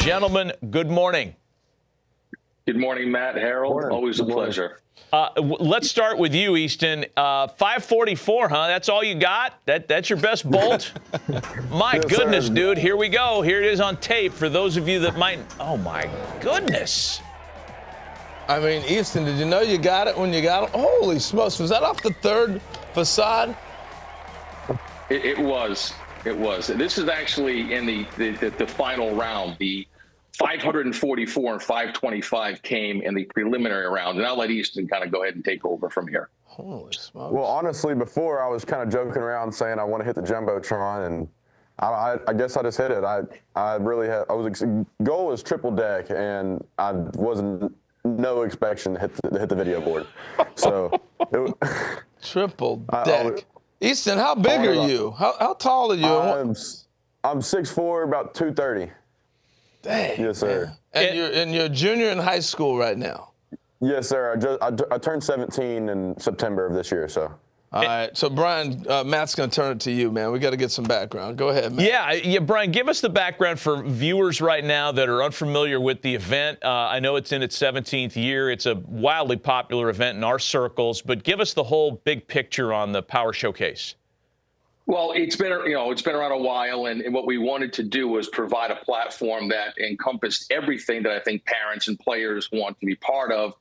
Gentlemen, good morning. Good morning, Matt, Harold. Morning. Always a pleasure. Let's start with you, Easton. 544, huh? That's all you got? That's your best bolt? My Yes, goodness, sir. dude. Here we go. Here it is on tape for those of you that might. Oh, my goodness. I mean, Easton, did you know you got it when you got it? Holy smokes. Was that off the third facade? It was. This is actually in the final round. The 544 and 525 came in the preliminary round, and I'll let Easton kind of go ahead and take over from here. Holy smokes. Well, honestly, before I was kind of joking around saying I want to hit the Jumbotron, and I guess I just hit it. Goal was triple deck, and I wasn't no expectation to hit the video board. So Triple deck. Easton, how big are you? How tall are you? I'm 6'4", about 230. Dang. Yes, sir. And you're a junior in high school right now. Yes, sir. I turned 17 in September of this year, so. All right. So, Brian, Matt's going to turn it to you, man. We got to get some background. Go ahead, Matt. Yeah, Brian, give us the background for viewers right now that are unfamiliar with the event. I know it's in its 17th year. It's a wildly popular event in our circles, but give us the whole big picture on the Power Showcase. Well, it's been around a while, and what we wanted to do was provide a platform that encompassed everything that I think parents and players want to be part of,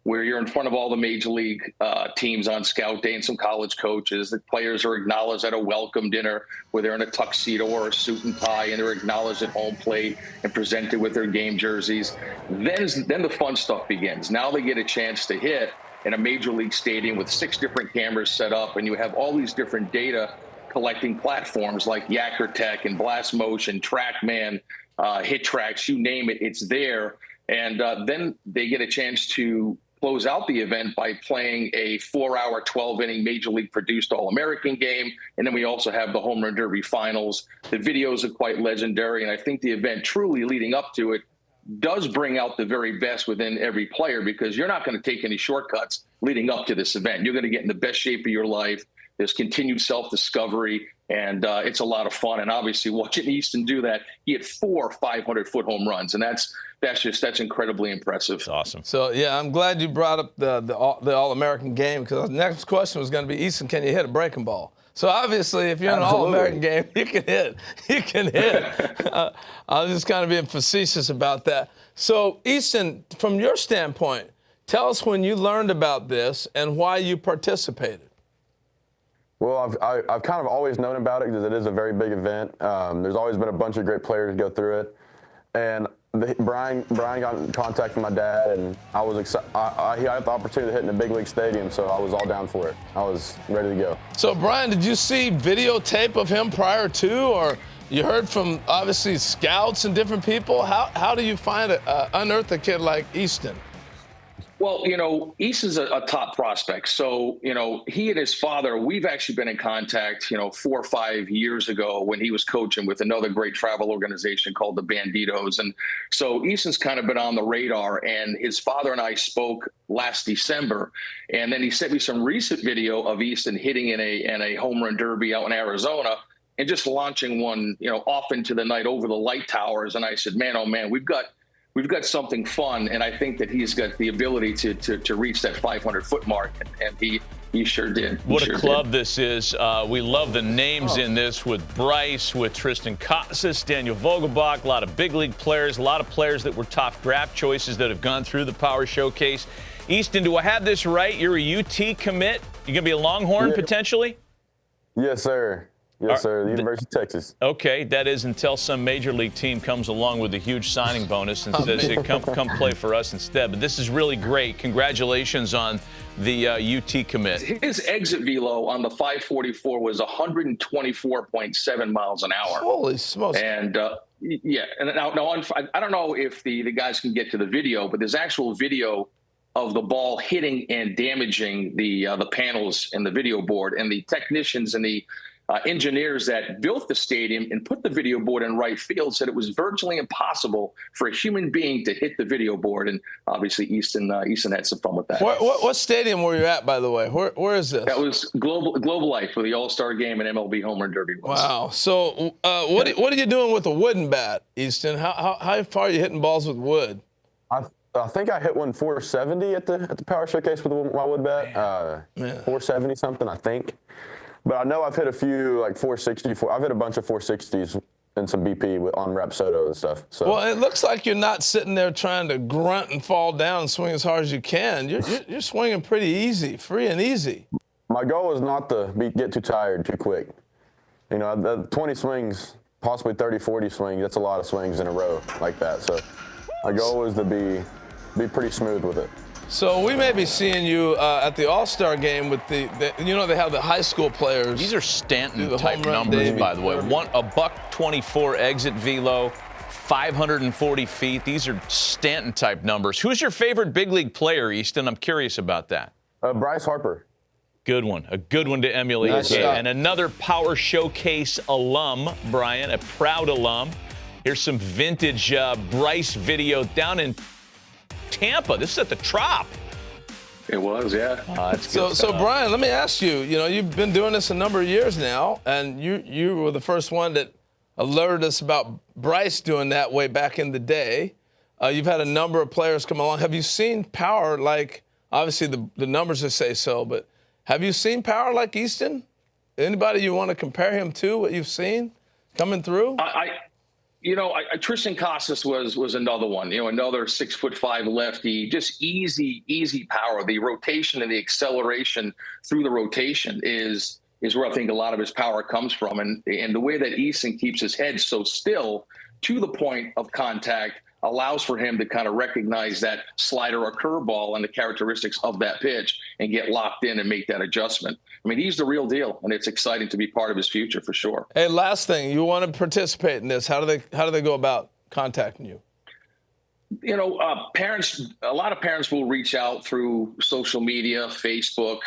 where you're in front of all the major league teams on scout day and some college coaches. The players are acknowledged at a welcome dinner where they're in a tuxedo or a suit and tie, and they're acknowledged at home plate and presented with their game jerseys. Then the fun stuff begins. Now they get a chance to hit in a major league stadium with 6 different cameras set up, and you have all these different data collecting platforms like Yacker Tech and Blast Motion, TrackMan, HitTrax, you name it, it's there. And then they get a chance to close out the event by playing a 4-hour, 12-inning Major League produced All-American game. And then we also have the Home Run Derby finals. The videos are quite legendary, and I think the event truly leading up to it does bring out the very best within every player, because you're not going to take any shortcuts leading up to this event. You're going to get in the best shape of your life. There's continued self-discovery, and it's a lot of fun. And obviously, watching Easton do that, he had 4 500-foot home runs, and that's incredibly impressive. That's awesome. So, yeah, I'm glad you brought up the All-American game, because the next question was going to be, Easton, can you hit a breaking ball? So, obviously, if you're in an All-American game, you can hit. You can hit. I was just kind of being facetious about that. So, Easton, from your standpoint, tell us when you learned about this and why you participated. Well, I've kind of always known about it because it is a very big event. There's always been a bunch of great players go through it. And Brian got in contact with my dad, and I was excited. He had the opportunity to hit in a big league stadium, so I was all down for it. I was ready to go. So, Brian, did you see videotape of him prior to, or you heard from, obviously, scouts and different people? How do you unearth a kid like Easton? Well, Easton's a top prospect. So, he and his father, we've actually been in contact, 4 or 5 years ago when he was coaching with another great travel organization called the Banditos. And so Easton's kind of been on the radar, and his father and I spoke last December. And then he sent me some recent video of Easton hitting in a home run derby out in Arizona and just launching one, off into the night over the light towers. And I said, man, oh man, we've got something fun, and I think that he's got the ability to reach that 500-foot mark, and he sure did. What a club this is. We love the names in this with Bryce, with Tristan Casas, Daniel Vogelbach, a lot of big league players, a lot of players that were top draft choices that have gone through the Power Showcase. Easton, do I have this right? You're a UT commit? You're going to be a Longhorn potentially? Yes, sir. Yes, sir. The University of Texas. Okay, that is until some major league team comes along with a huge signing bonus and says, hey, come play for us instead. But this is really great. Congratulations on the UT commit. His exit velo on the 544 was 124.7 miles an hour. Holy smokes. And, yeah, and now I don't know if the guys can get to the video, but there's actual video of the ball hitting and damaging the panels and the video board, and the technicians and the engineers that built the stadium and put the video board in right field said it was virtually impossible for a human being to hit the video board. And obviously Easton had some fun with that. What stadium were you at, by the way? Where is this? That was Global Life, where the All-Star Game and MLB Home Run Derby was. Wow. So what are you doing with a wooden bat, Easton? How far are you hitting balls with wood? I think I hit one 470 at the Power Showcase with my wood bat. 470 something, I think. But I know I've hit a few like 460. I've hit a bunch of 460s and some BP on Rapsodo and stuff. So. Well, it looks like you're not sitting there trying to grunt and fall down and swing as hard as you can. You're swinging pretty easy, free and easy. My goal is not to get too tired too quick. You know, the 20 swings, possibly 30, 40 swings, that's a lot of swings in a row like that. So my goal is to be pretty smooth with it. So we may be seeing you at the All-Star Game with they have the high school players. These are Stanton-type numbers, by the way. A $124 exit velo, 540 feet. These are Stanton-type numbers. Who's your favorite big league player, Easton? I'm curious about that. Bryce Harper. Good one. A good one to emulate. Nice And another Power Showcase alum, Brian, a proud alum. Here's some vintage Bryce video down in Tampa. This is at the Trop. It was, yeah. So Brian, let me ask you. You know, you've been doing this a number of years now, and you were the first one that alerted us about Bryce doing that way back in the day. You've had a number of players come along. Have you seen power like? Obviously, the numbers just say so, but have you seen power like Easton? Anybody you want to compare him to? What you've seen coming through? Tristan Casas was another one. You know, another 6'5" lefty, just easy power. The rotation and the acceleration through the rotation is where I think a lot of his power comes from. And the way that Easton keeps his head so still to the point of contact allows for him to kind of recognize that slider or curveball and the characteristics of that pitch and get locked in and make that adjustment. I mean, he's the real deal, and it's exciting to be part of his future for sure. Hey, last thing, you want to participate in this? How do they go about contacting you? You know, a lot of parents will reach out through social media, Facebook,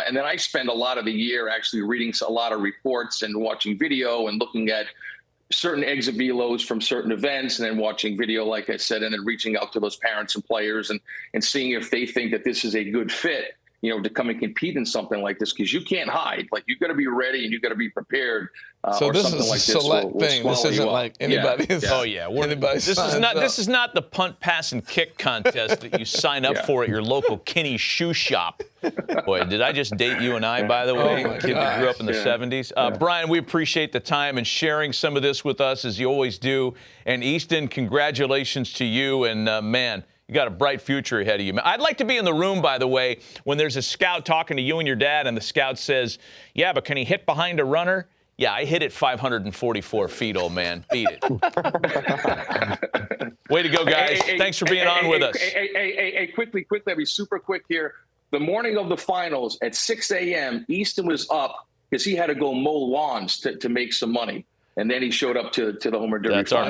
and then I spend a lot of the year actually reading a lot of reports and watching video and looking at certain exit velos from certain events, and then watching video, like I said, and then reaching out to those parents and players and seeing if they think that this is a good fit, you know, to come and compete in something like this, because you can't hide. Like, you've got to be ready and you've got to be prepared. So this is a select thing. This isn't like anybody's. Oh yeah, this is not the punt, pass, and kick contest that you sign up for at your local Kinney shoe shop. Boy, did I just date you and I, by the way? Kid that grew up in the 70s. Brian, we appreciate the time and sharing some of this with us, as you always do. And Easton, congratulations to you. And man, you got a bright future ahead of you. I'd like to be in the room, by the way, when there's a scout talking to you and your dad, and the scout says, "Yeah, but can he hit behind a runner?" Yeah, I hit it 544 feet, old man. Beat it. Way to go, guys. Thanks for being on with us. Quickly, I'll be super quick here. The morning of the finals at 6 a.m., Easton was up because he had to go mow lawns to make some money. And then he showed up to the Home Run Derby. That's our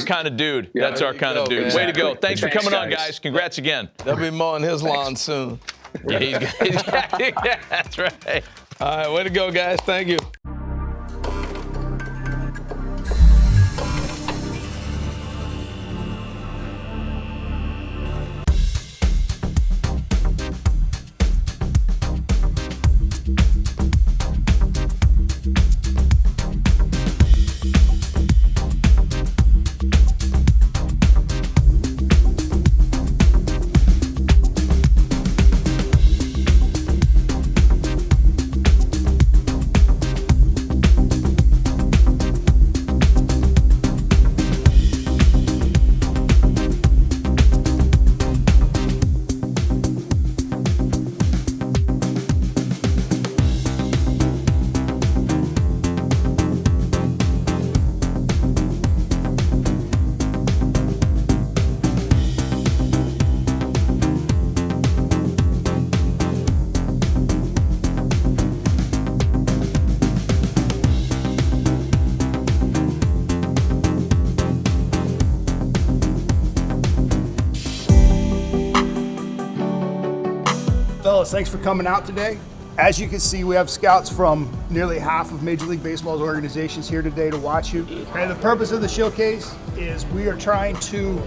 kind of dude. Yeah, that's our kind of dude. Way to go. Thanks for coming on, guys. Congrats again. They'll be mowing his lawn soon. Yeah, that's right. All right, way to go, guys. Thank you. Fellas, thanks for coming out today. As you can see, we have scouts from nearly half of Major League Baseball's organizations here today to watch you. And the purpose of the showcase is we're trying to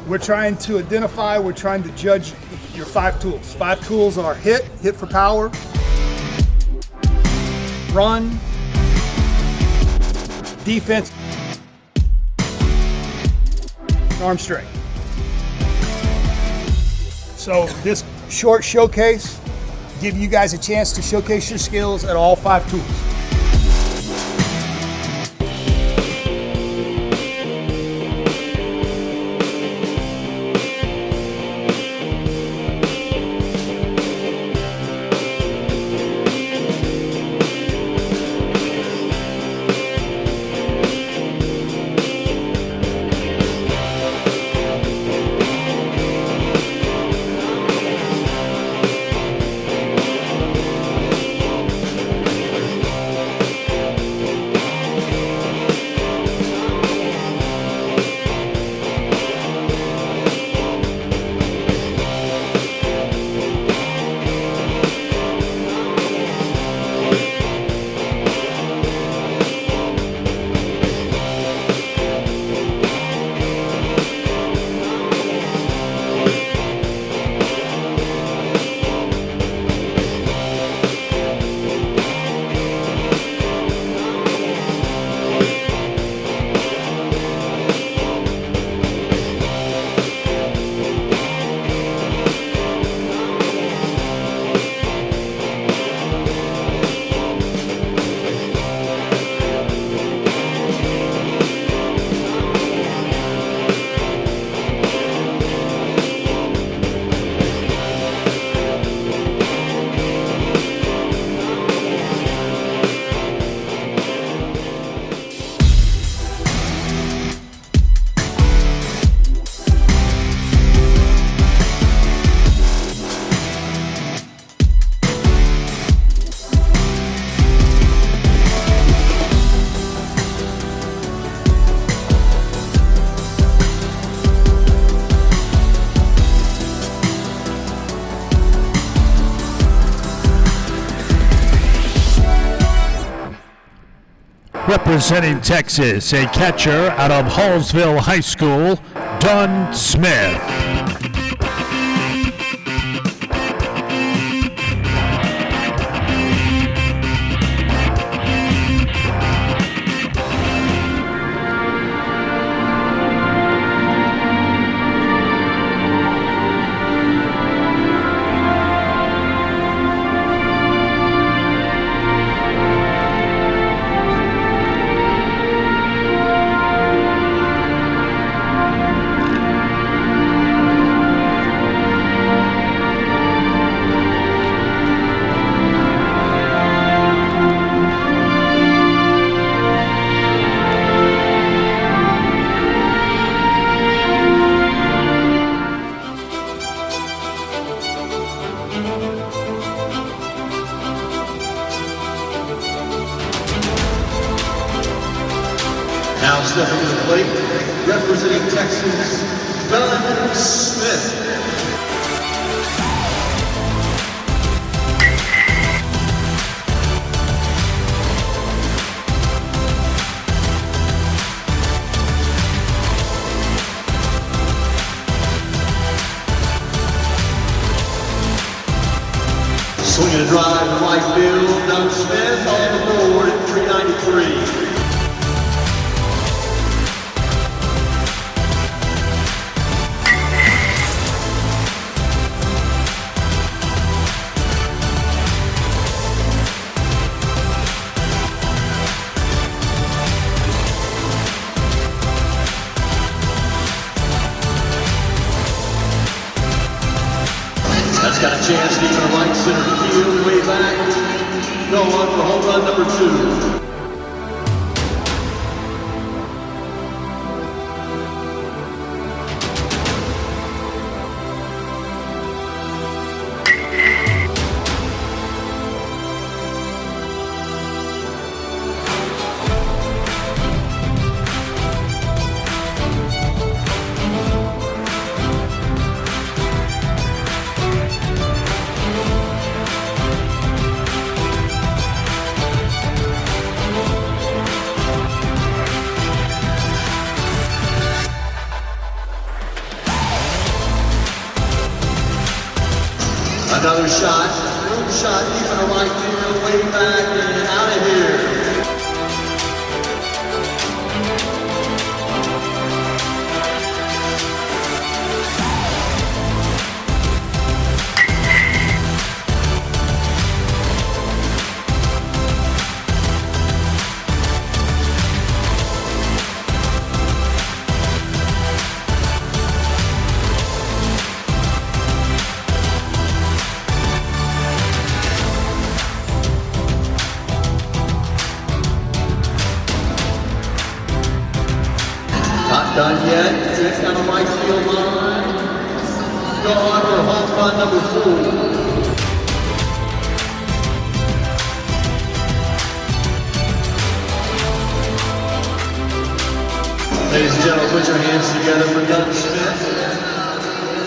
identify, we're trying to judge your 5 tools. 5 tools are hit for power, run, defense, arm strength. So this short showcase give you guys a chance to showcase your skills at all 5 tools. Representing Texas, a catcher out of Hallsville High School, Dunn Smith. Now stepping to the plate, representing Texas, Dunn Smith. Swinging a drive to right field, Dunn Smith on the board at 393. That's got a chance to even right center field way back. Go on for home run number 2. Another shot. Ruth shot deep in the right field, way back and out of here. Not done yet. It's down the right field line. Gone for home run number 4. Ladies and gentlemen, put your hands together for Dunn Smith.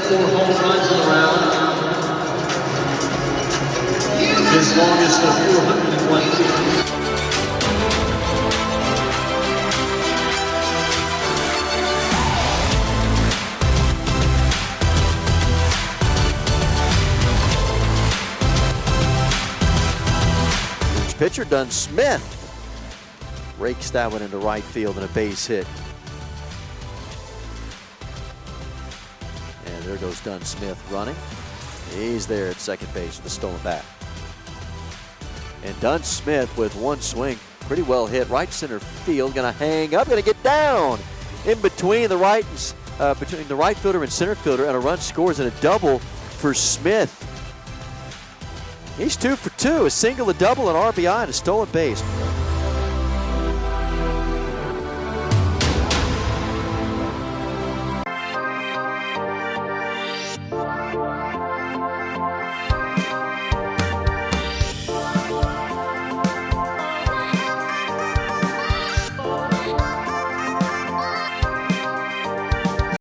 4 home runs in the round. His longest of 401 feet. Pitcher Dunn Smith rakes that one into right field and a base hit. And there goes Dunn Smith running. He's there at second base with a stolen bat. And Dunn Smith with one swing, pretty well hit, right center field, gonna hang up, gonna get down in between the right fielder and center fielder, and a run scores and a double for Smith. He's 2 for 2, a single, a double, an RBI, and a stolen base.